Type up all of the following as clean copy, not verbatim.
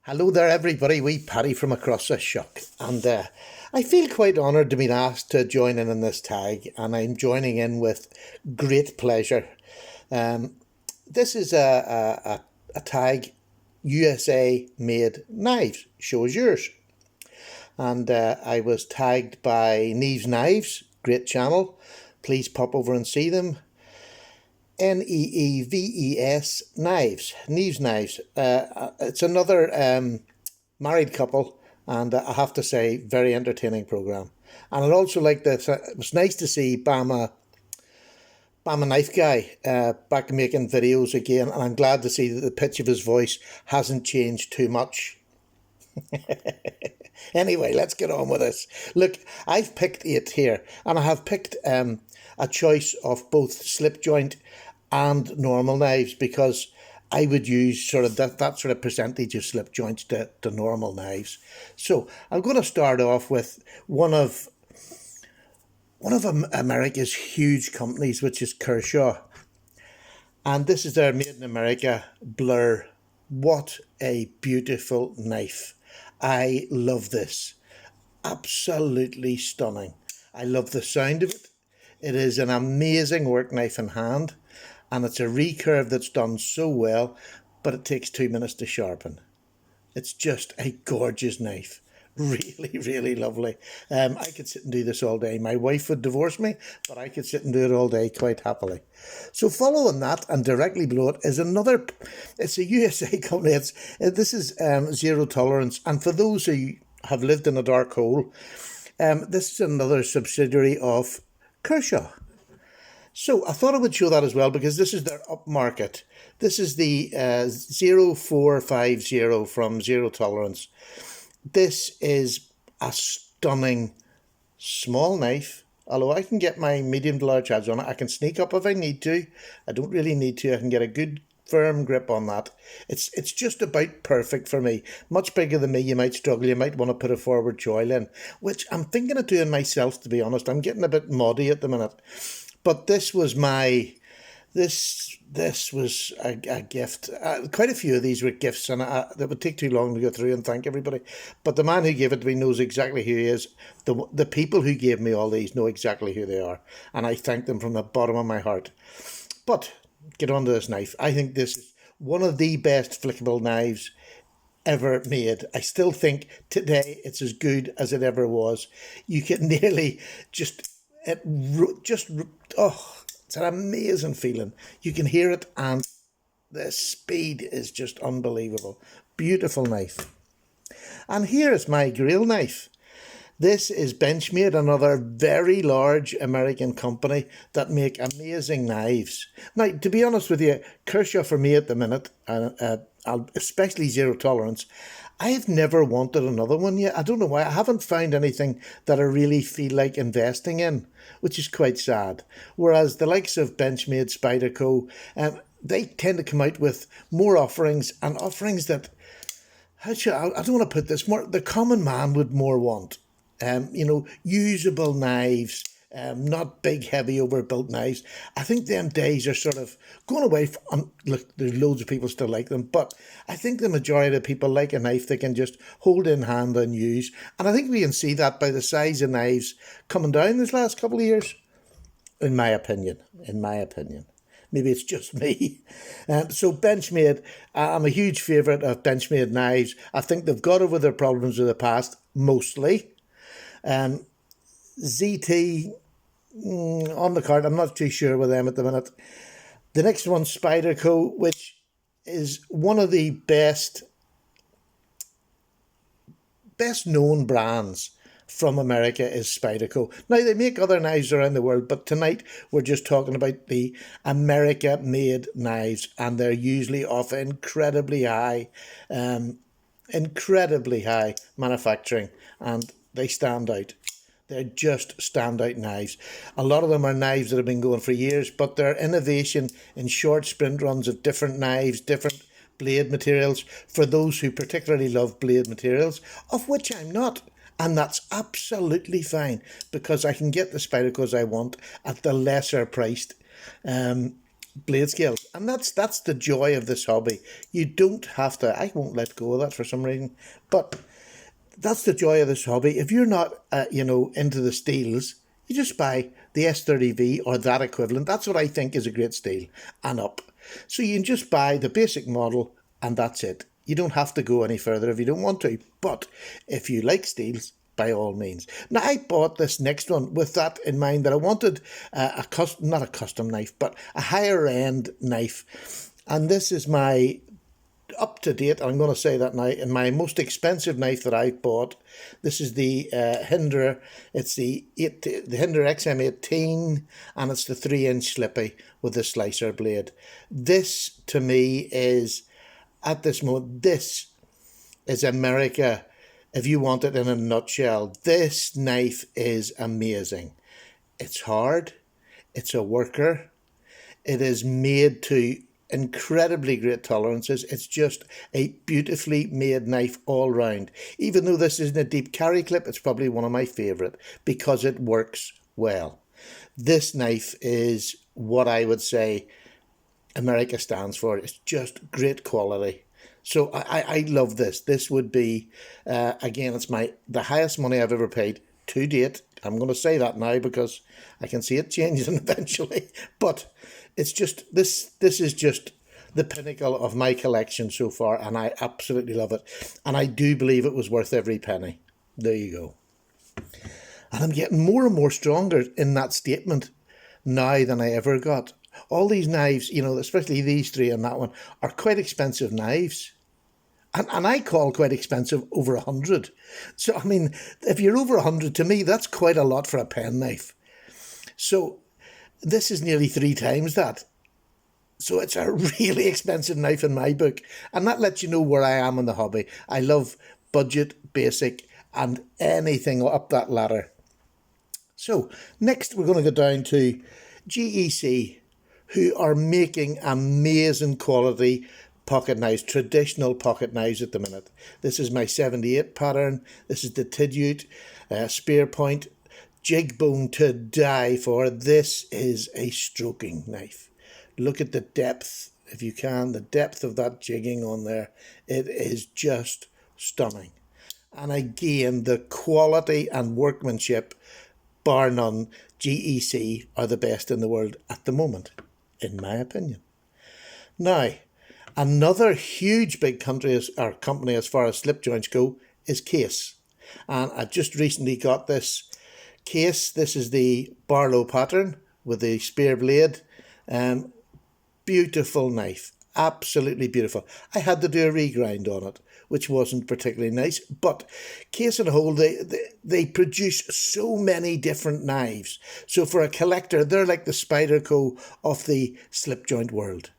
Hello there, everybody. Wee Paddy from across the shock, and I feel quite honoured to be asked to join in this tag, and I'm joining in with great pleasure. Um, this is a tag USA made knives. Show us yours, and I was tagged by Neeves, great channel. Please pop over and see them. Neeves Knives, Neeves Knives. It's another married couple, and I have to say, very entertaining program. And I'd also like to. It was nice to see Bama Knife Guy back making videos again, and I'm glad to see that the pitch of his voice hasn't changed too much. Anyway, let's get on with this. Look, I've picked 8 here, and I have picked a choice of both slip joint and normal knives because I would use sort of that sort of percentage of slip joints to normal knives. So I'm going to start off with one of America's huge companies, which is Kershaw, and this is their Made in America Blur. What a beautiful knife! I love this. Absolutely stunning. I love the sound of it. It is an amazing work knife in hand, and it's a recurve that's done so well, but it takes 2 minutes to sharpen. It's just a gorgeous knife. Really, really lovely. I could sit and do this all day. My wife would divorce me, but I could sit and do it all day quite happily. So following that and directly below it is another, it's a USA company. This is Zero Tolerance. And for those who have lived in a dark hole, this is another subsidiary of Kershaw. So I thought I would show that as well because this is their upmarket. This is the 0450 from Zero Tolerance. This is a stunning small knife. Although I can get my medium to large edge on it, I can sneak up if I need to. I don't really need to. I can get a good firm grip on that. It's just about perfect for me. Much bigger than me, you might struggle. You might want to put a forward choil in, which I'm thinking of doing myself, to be honest. I'm getting a bit moddy at the minute. But this was this was a gift. Quite a few of these were gifts, and that would take too long to go through and thank everybody. But the man who gave it to me knows exactly who he is. The people who gave me all these know exactly who they are, and I thank them from the bottom of my heart. But get on to this knife. I think this is one of the best flickable knives ever made. I still think today it's as good as it ever was. You can nearly oh, it's an amazing feeling. You can hear it, and the speed is just unbelievable. Beautiful knife. And here is my grill knife. This is Benchmade, another very large American company that make amazing knives. Now, to be honest with you, Kershaw for me at the minute, especially Zero Tolerance, I've never wanted another one yet. I don't know why. I haven't found anything that I really feel like investing in, which is quite sad. Whereas the likes of Benchmade, Spyderco, they tend to come out with more offerings, and offerings that, I don't want to put this, more the common man would more want. Usable knives, not big, heavy, overbuilt knives. I think them days are sort of going away. Look, there's loads of people still like them, but I think the majority of people like a knife they can just hold in hand and use. And I think we can see that by the size of knives coming down this last couple of years, in my opinion. Maybe it's just me. So Benchmade, I'm a huge favourite of Benchmade knives. I think they've got over their problems of the past, mostly. ZT on the card, I'm not too sure with them at the minute. The next one's Spyderco, which is one of the best known brands from America, is Spyderco. Now, they make other knives around the world, but tonight we're just talking about the America-made knives, and they're usually of incredibly high manufacturing, and they stand out. They're just standout knives. A lot of them are knives that have been going for years, but their innovation in short sprint runs of different knives, different blade materials, for those who particularly love blade materials, of which I'm not. And that's absolutely fine, because I can get the Spydercos I want at the lesser priced blade scales. And that's the joy of this hobby. You don't have to, I won't let go of that for some reason, but that's the joy of this hobby. If you're not, into the steels, you just buy the S30V or that equivalent. That's what I think is a great steel and up. So you can just buy the basic model and that's it. You don't have to go any further if you don't want to. But if you like steels, by all means. Now, I bought this next one with that in mind, that I wanted not a custom knife, but a higher end knife. And this is my up to date, I'm going to say that now, in my most expensive knife that I bought. This is the Hinder. It's the Hinder XM18, and it's the 3-inch slippy with the slicer blade. This to me is, at this moment, this is America. If you want it in a nutshell, this knife is amazing. It's hard. It's a worker. It is made to incredibly great tolerances. It's just a beautifully made knife all round. Even though this isn't a deep carry clip, it's probably one of my favourite because it works well. This knife is what I would say America stands for. It's just great quality. So I love this. This would be, again, it's the highest money I've ever paid to date. I'm going to say that now because I can see it changing eventually. But it's just, this is just the pinnacle of my collection so far, and I absolutely love it. And I do believe it was worth every penny. There you go. And I'm getting more and more stronger in that statement now than I ever got. All these knives, especially these three and that one, are quite expensive knives. And I call quite expensive over 100. So, I mean, if you're over 100, to me, that's quite a lot for a penknife. So this is nearly 3 times that. So it's a really expensive knife in my book. And that lets you know where I am in the hobby. I love budget, basic, and anything up that ladder. So next we're going to go down to GEC, who are making amazing quality pocket knives, traditional pocket knives at the minute. This is my 78 pattern. This is the Tidute spear point, jig bone to die for. This is a stroking knife. Look at the depth, if you can, the depth of that jigging on there. It is just stunning. And again, the quality and workmanship, bar none, GEC are the best in the world at the moment, in my opinion. Now, another huge big company as far as slip joints go is Case. And I just recently got this Case. This is the Barlow pattern with the spear blade. Beautiful knife. Absolutely beautiful. I had to do a regrind on it, which wasn't particularly nice. But Case and Whole, they produce so many different knives. So for a collector, they're like the Spyderco of the slip joint world.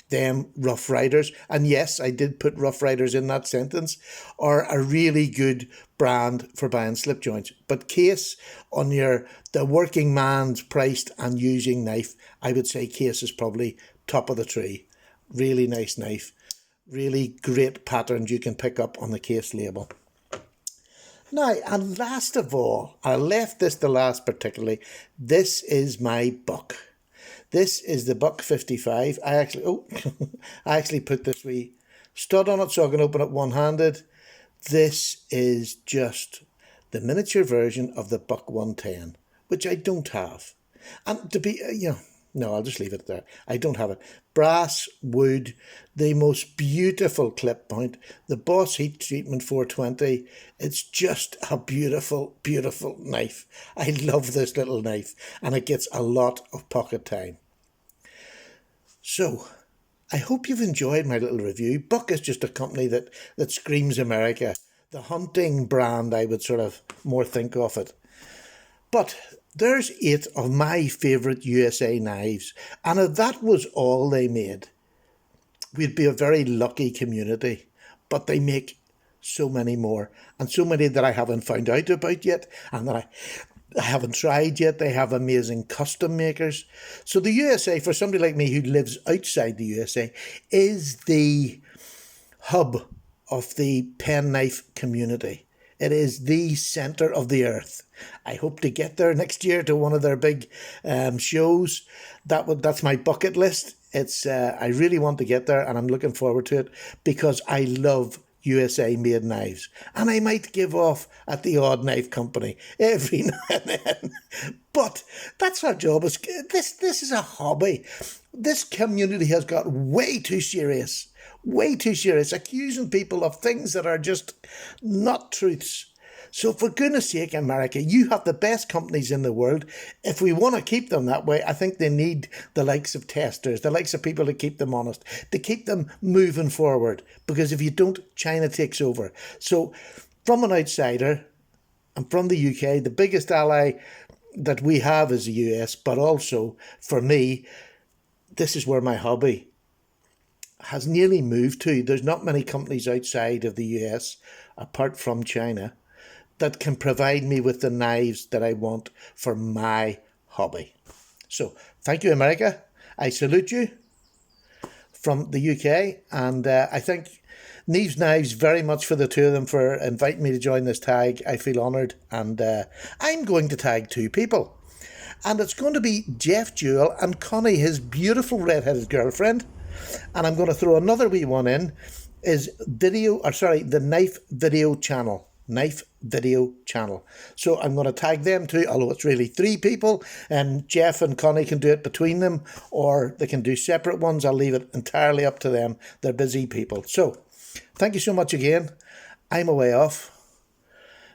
Them Rough Riders, and yes, I did put Rough Riders in that sentence, are a really good brand for buying slip joints. But Case, on the working man's priced and using knife, I would say Case is probably top of the tree. Really nice knife. Really great patterns you can pick up on the Case label. Now, and last of all, I left this to last particularly, this is my buck. This is the Buck 55. I actually put this wee stud on it so I can open it one-handed. This is just the miniature version of the Buck 110, which I don't have. And to be, no, I'll just leave it there. I don't have it. Brass, wood, the most beautiful clip point, the Boss Heat Treatment 420. It's just a beautiful, beautiful knife. I love this little knife, and it gets a lot of pocket time. So, I hope you've enjoyed my little review. Buck is just a company that screams America. The hunting brand, I would sort of more think of it. But there's 8 of my favourite USA knives, and if that was all they made, we'd be a very lucky community. But they make so many more, and so many that I haven't found out about yet, and that I haven't tried yet. They have amazing custom makers. So the USA, for somebody like me who lives outside the USA, is the hub of the penknife community. It is the centre of the earth. I hope to get there next year to one of their big shows. That's my bucket list. I really want to get there, and I'm looking forward to it because I love USA made knives, and I might give off at the odd knife company every now and then. But that's our job. This is a hobby. This community has got way too serious, accusing people of things that are just not truths. So for goodness sake, America, you have the best companies in the world. If we want to keep them that way, I think they need the likes of testers, the likes of people to keep them honest, to keep them moving forward. Because if you don't, China takes over. So from an outsider, and from the UK, the biggest ally that we have is the US, but also for me, this is where my hobby has nearly moved to. There's not many companies outside of the US, apart from China, that can provide me with the knives that I want for my hobby. So thank you, America. I salute you from the UK, and I thank Neeves Knives very much for the two of them for inviting me to join this tag. I feel honoured, and I'm going to tag two people. And it's going to be Jeff Jewell and Connie, his beautiful red-headed girlfriend. And I'm going to throw another wee one in, the Knife Video Channel. Knife Video Channel. So I'm going to tag them too, although it's really three people, and Jeff and Connie can do it between them, or they can do separate ones. I'll leave it entirely up to them. They're busy people. So thank you so much again. I'm away off.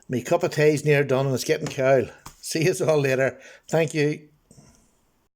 My cup of tea's near done and it's getting cold. See you all later. Thank you.